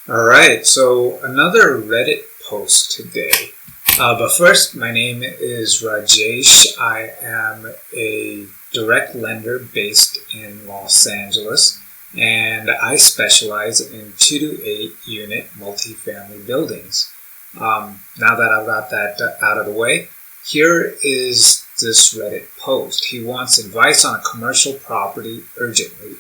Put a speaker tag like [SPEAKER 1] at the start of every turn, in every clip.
[SPEAKER 1] Alright, so another Reddit post today. But first, my name is Rajesh. I am a direct lender based in Los Angeles, and I specialize in 2 to 8 unit multifamily buildings. Now that I've got that out of the way, here is this Reddit post. He wants advice on a commercial property urgently.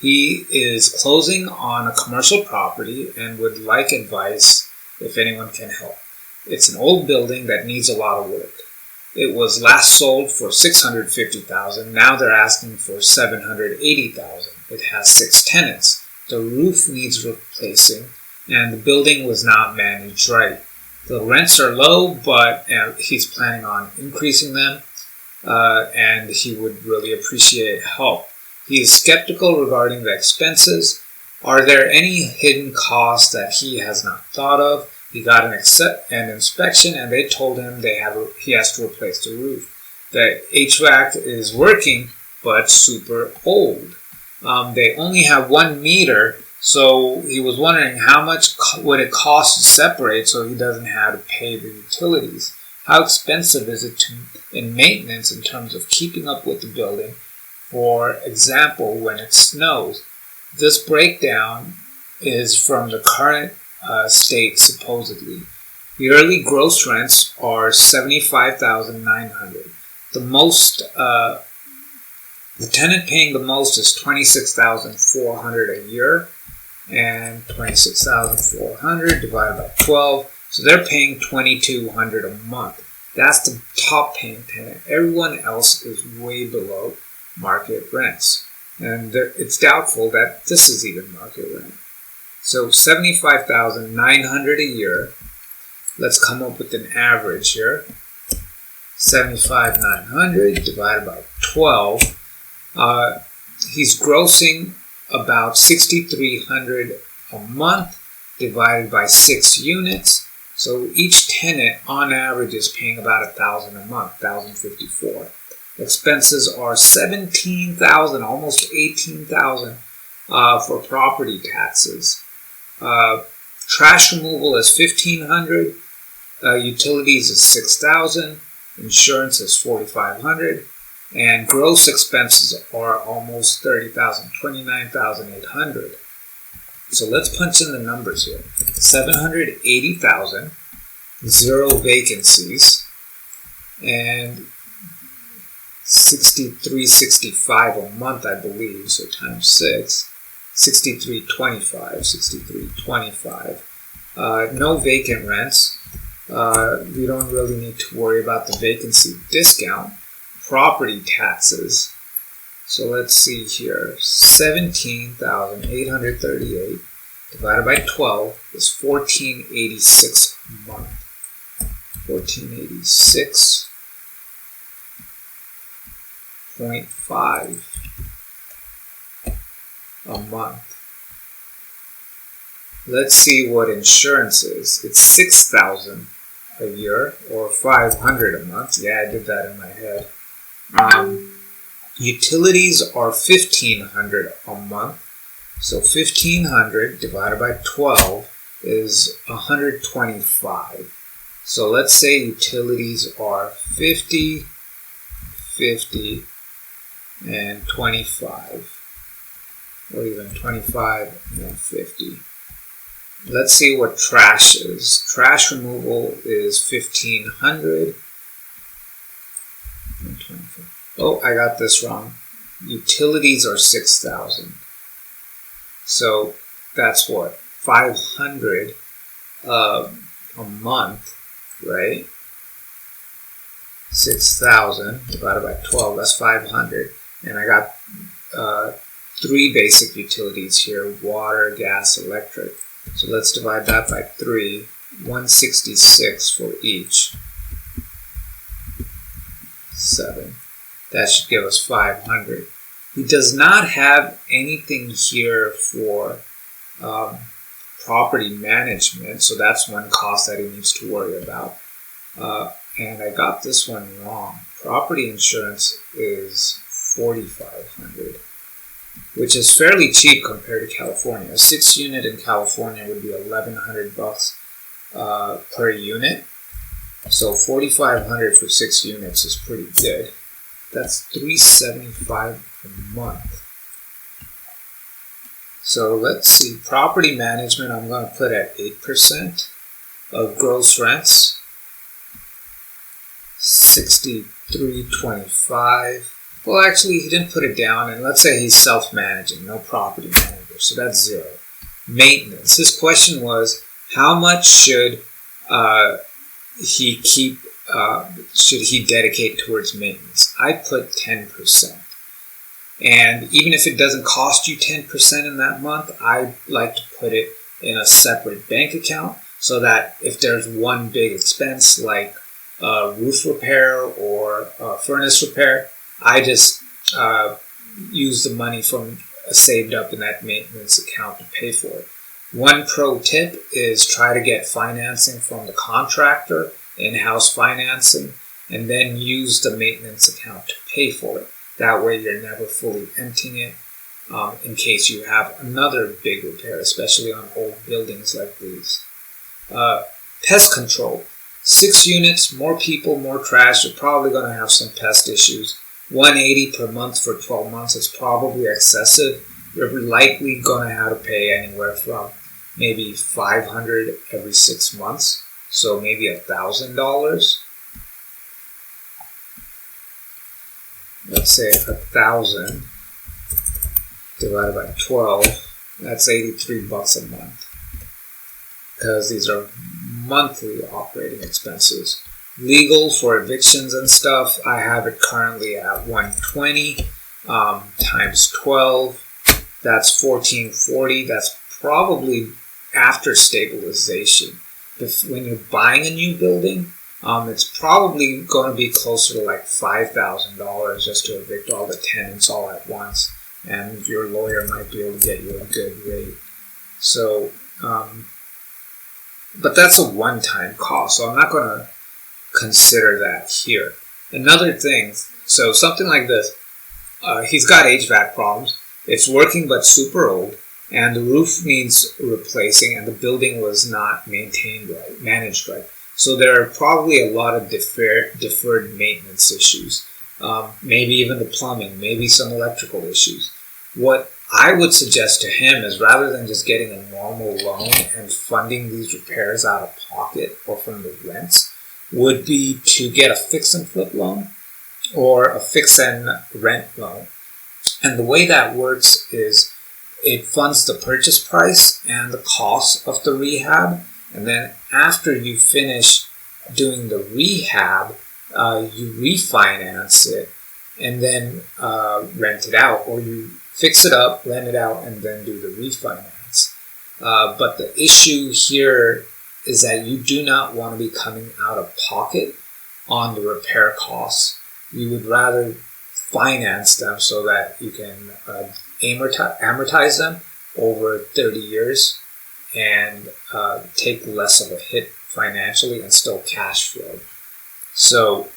[SPEAKER 1] He is closing on a commercial property and would like advice if anyone can help. It's an old building that needs a lot of work. It was last sold for $650,000. Now they're asking for $780,000. It has 6 tenants. The roof needs replacing, and the building was not managed right. The rents are low, but he's planning on increasing them, and he would really appreciate help. He is skeptical regarding the expenses. Are there any hidden costs that he has not thought of? He got an inspection, and they told him he has to replace the roof. The HVAC is working, but super old. They only have 1 meter, so he was wondering how much would it cost to separate so he doesn't have to pay the utilities. How expensive is it in maintenance in terms of keeping up with the building? For example, when it snows. This breakdown is from the current state, supposedly. The yearly gross rents are $75,900. The tenant paying the most is $26,400 a year, and $26,400 divided by 12. So they're paying $2,200 a month. That's the top paying tenant. Everyone else is way below market rents, and it's doubtful that this is even market rent. So $75,900 a year. Let's come up with an average here. $75,900 divided by 12. He's grossing about $6,300 a month divided by 6 units. So each tenant on average is paying about $1,000 a month, $1,054. Expenses are $17,000, almost $18,000 for property taxes. Trash removal is $1,500. Utilities is $6,000. Insurance is $4,500. And gross expenses are almost $30,000, $29,800. So let's punch in the numbers here. $780,000, 0 vacancies, and $63.65 a month, I believe, so times 6, $63.25. No vacant rents. We don't really need to worry about the vacancy discount. Property taxes. So let's see here. $17,838 divided by 12 is $1,486 a month. $1,486.5 a month. Let's see what insurance is. It's $6,000 a year, or $500 a month. Yeah, I did that in my head. Utilities are $1,500 a month. So $1,500 divided by 12 is $125. So let's say utilities are 50, 50, and 25, or even 25 and 50. Let's see what trash is. Trash removal is $1,500. Oh, I got this wrong. Utilities are $6,000. So that's what? $500 a month, right? 6,000 divided by 12, that's 500. And I got 3 basic utilities here: water, gas, electric. So let's divide that by 3, 166 for each. 7. That should give us 500. He does not have anything here for property management, so that's one cost that he needs to worry about. And I got this one wrong. Property insurance is $4,500. which is fairly cheap compared to California. A 6-unit in California would be $1,100 per unit. So $4,500 for 6 units is pretty good. That's $375 a month. So let's see, property management I'm going to put at 8% of gross rents, $63.25. Well, actually, he didn't put it down, and let's say he's self-managing, no property manager, so that's 0. Maintenance. His question was, how much should he keep? Should he dedicate towards maintenance? I put 10%. And even if it doesn't cost you 10% in that month, I like to put it in a separate bank account so that if there's one big expense like roof repair or furnace repair, I just use the money from saved up in that maintenance account to pay for it. One pro tip is try to get financing from the contractor, in-house financing, and then use the maintenance account to pay for it. That way you're never fully emptying it in case you have another big repair, especially on old buildings like these. Pest control. 6 units, more people, more trash. You're probably going to have some pest issues. $180 per month for 12 months is probably excessive. You're likely going to have to pay anywhere from maybe $500 every 6 months. So maybe $1,000. Let's say 1,000 divided by 12, that's $83 a month, because these are monthly operating expenses. Legal for evictions and stuff, I have it currently at $120 times 12, that's $1,440. That's probably after stabilization. When you're buying a new building, it's probably going to be closer to like $5,000 just to evict all the tenants all at once, and your lawyer might be able to get you a good rate. So, but that's a one-time cost, so I'm not going to consider that here. Another thing, so something like this, he's got HVAC problems. It's working but super old, and the roof needs replacing, and the building was not maintained right, managed right. So there are probably a lot of deferred maintenance issues, maybe even the plumbing, maybe some electrical issues. What I would suggest to him is, rather than just getting a normal loan and funding these repairs out of pocket or from the rents, would be to get a fix and flip loan or a fix and rent loan. And the way that works is it funds the purchase price and the cost of the rehab. And then after you finish doing the rehab, you refinance it and then rent it out, or you fix it up, rent it out, and then do the refinance. But the issue here is that you do not want to be coming out of pocket on the repair costs. You would rather finance them so that you can amortize them over 30 years and take less of a hit financially and still cash flow. So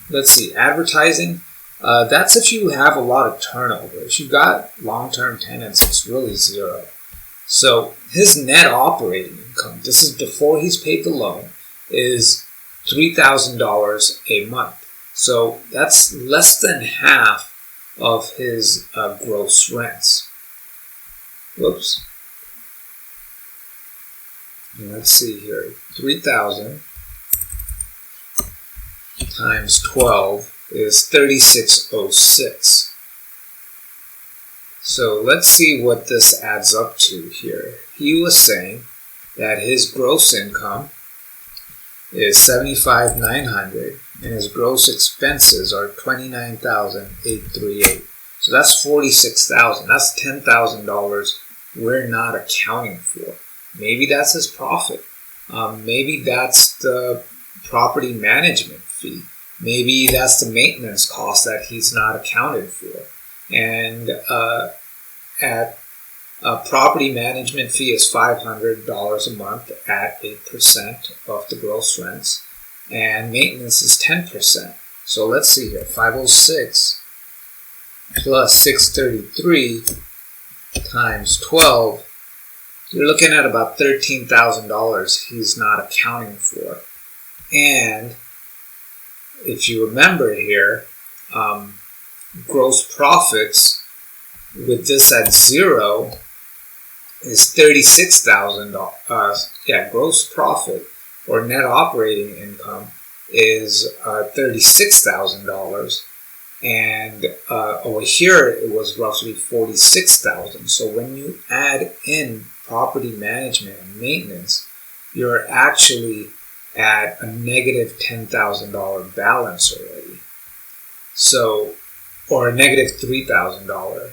[SPEAKER 1] let's see, advertising, that's if you have a lot of turnover. If you've got long-term tenants, it's really 0. So his net operating income, this is before he's paid the loan, is $3,000 a month. So that's less than half of his gross rents. Whoops. Let's see here, 3,000 times 12 is 3606. So let's see what this adds up to here. He was saying that his gross income is $75,900 and his gross expenses are $29,838. So that's $46,000. That's $10,000 we're not accounting for. Maybe that's his profit. Maybe that's the property management fee. Maybe that's the maintenance cost that he's not accounted for. And at property management fee is $500 a month at 8% of the gross rents. And maintenance is 10%. So let's see here, 506 plus 633 times 12, you're looking at about $13,000 he's not accounting for. And if you remember here, gross profits with this at 0 is $36,000. Gross profit or net operating income is $36,000, and over here it was roughly $46,000. So when you add in property management and maintenance, you're actually at a negative $10,000 balance already. So, or a negative $3,000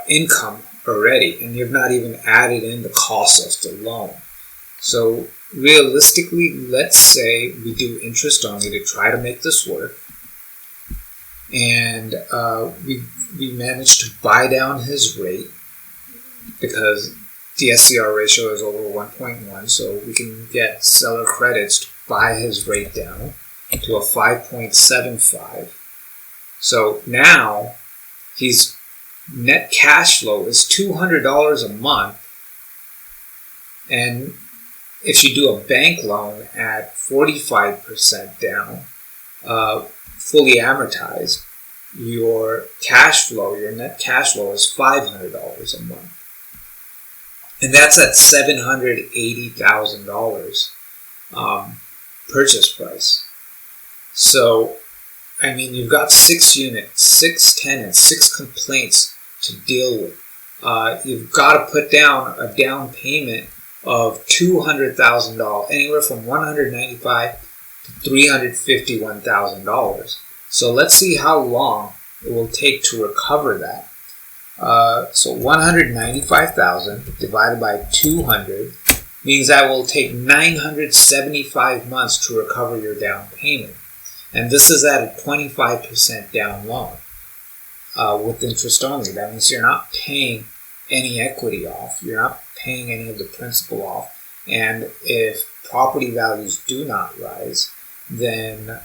[SPEAKER 1] income already, and you've not even added in the cost of the loan. So realistically, let's say we do interest only to try to make this work, and we managed to buy down his rate because the SCR ratio is over 1.1, so we can get seller credits to buy his rate down to a 5.75. So now his net cash flow is $200 a month, and if you do a bank loan at 45% down, fully amortized, your cash flow, your net cash flow is $500 a month. And that's at $780,000 purchase price. So, I mean, you've got 6 units, 6 tenants, 6 complaints to deal with. You've got to put down a down payment of $200,000, anywhere from $195,000 to $351,000. So let's see how long it will take to recover that. So 195,000 divided by 200 means that will take 975 months to recover your down payment. And this is at a 25% down loan with interest only. That means you're not paying any equity off. You're not paying any of the principal off. And if property values do not rise, then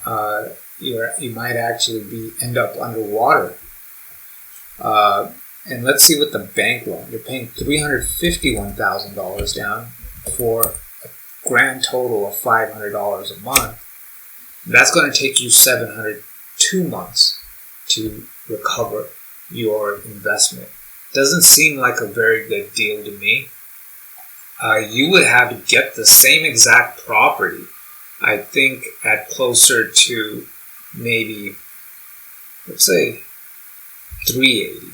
[SPEAKER 1] you might actually end up underwater. And let's see what the bank loan. You're paying $351,000 down for a grand total of $500 a month. That's going to take you 702 months to recover your investment. Doesn't seem like a very good deal to me. You would have to get the same exact property, I think, at closer to maybe, let's say, $380.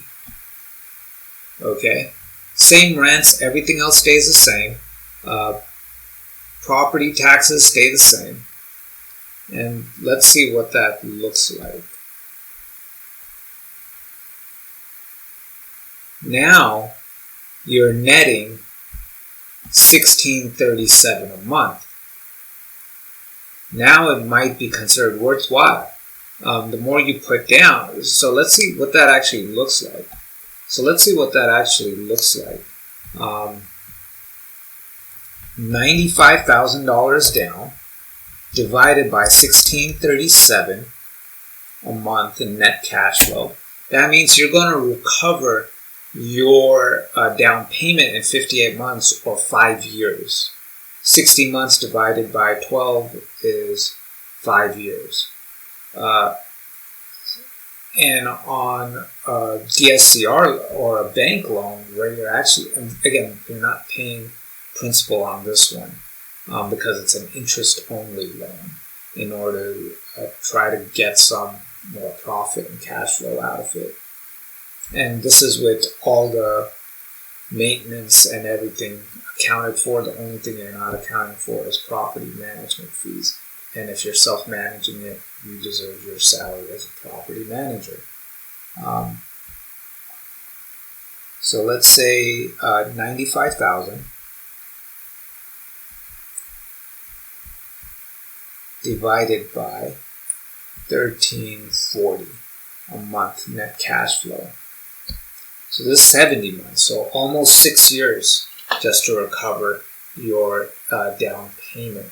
[SPEAKER 1] Okay, same rents, everything else stays the same. Property taxes stay the same. And let's see what that looks like. Now you're netting $1,637 a month. Now it might be considered worthwhile. The more you put down. So let's see what that actually looks like. $95,000 down divided by $1,637 a month in net cash flow. That means you're going to recover your down payment in 58 months or 5 years. 60 months divided by 12 is 5 years. And on a DSCR or a bank loan where you're actually, again, you're not paying principal on this one because it's an interest-only loan in order to try to get some more profit and cash flow out of it. And this is with all the maintenance and everything accounted for. The only thing you're not accounting for is property management fees. And if you're self-managing it, you deserve your salary as a property manager. So let's say 95,000 divided by 1340 a month net cash flow. So this is 70 months, so almost 6 years just to recover your down payment.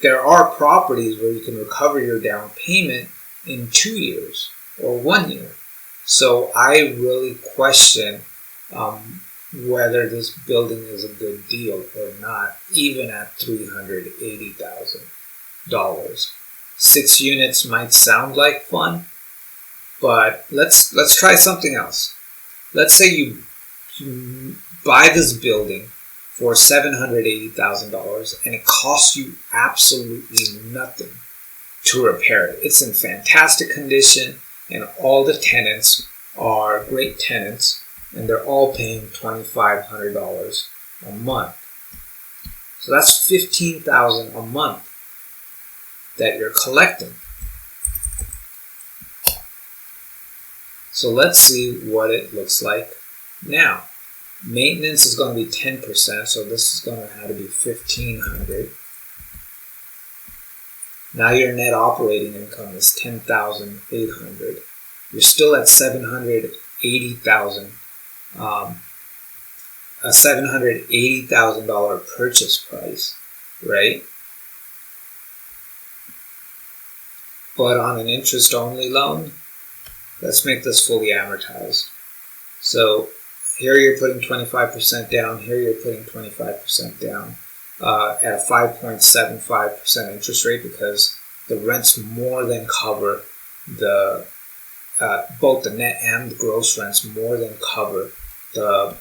[SPEAKER 1] There are properties where you can recover your down payment in 2 years or 1 year. So I really question whether this building is a good deal or not, even at $380,000. 6 units might sound like fun, but let's try something else. Let's say you buy this building for $780,000 and it costs you absolutely nothing to repair it. It's in fantastic condition and all the tenants are great tenants and they're all paying $2,500 a month. So that's $15,000 a month that you're collecting. So let's see what it looks like now. Maintenance is going to be 10%, so this is going to have to be $1,500. Now your net operating income is $10,800. You're still at $780,000, a $780,000 purchase price, right? But on an interest-only loan, let's make this fully amortized. So here you're putting 25% down, here you're putting 25% down at a 5.75% interest rate because the rents more than cover the both the net and the gross rents more than cover the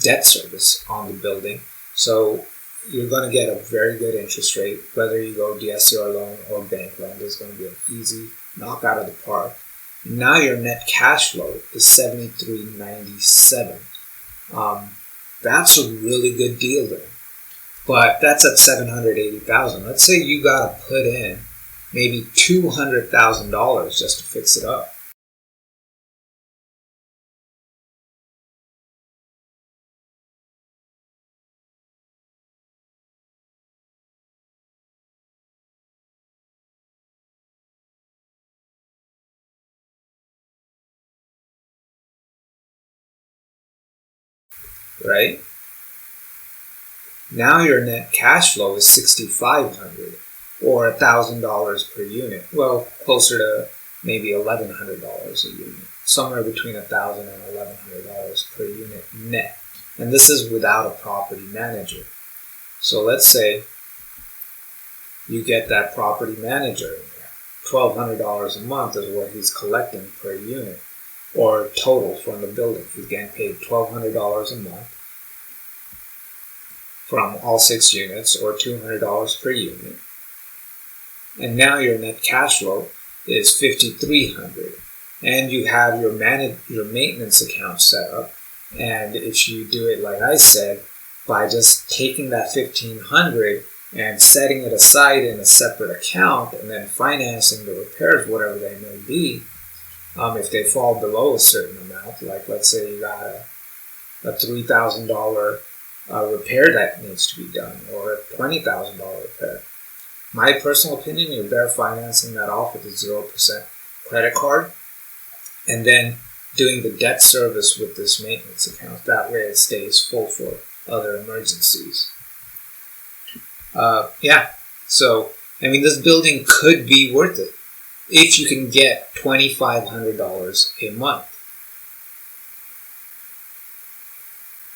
[SPEAKER 1] debt service on the building. So you're going to get a very good interest rate. Whether you go DSCR loan or bank loan, there's going to be an easy knock out of the park. And now your net cash flow is $73.97. That's a really good deal there. But that's at $780,000. Let's say you got to put in maybe $200,000 just to fix it up. Right? Now your net cash flow is $6,500 or $1,000 per unit. Well, closer to maybe $1,100 a unit. Somewhere between $1,000 and $1,100 per unit net. And this is without a property manager. So let's say you get that property manager in there. $1,200 a month is what he's collecting per unit, or total from the building. He's getting paid $1,200 a month from all 6 units, or $200 per unit. And now your net cash flow is $5,300, and you have your maintenance account set up. And if you do it like I said, by just taking that $1,500 and setting it aside in a separate account, and then financing the repairs, whatever they may be, if they fall below a certain amount, like let's say you got a $3,000 repair that needs to be done, or a $20,000 repair. My personal opinion, you're better financing that off with a 0% credit card, and then doing the debt service with this maintenance account. That way it stays full for other emergencies. So I mean, this building could be worth it if you can get $2,500 a month.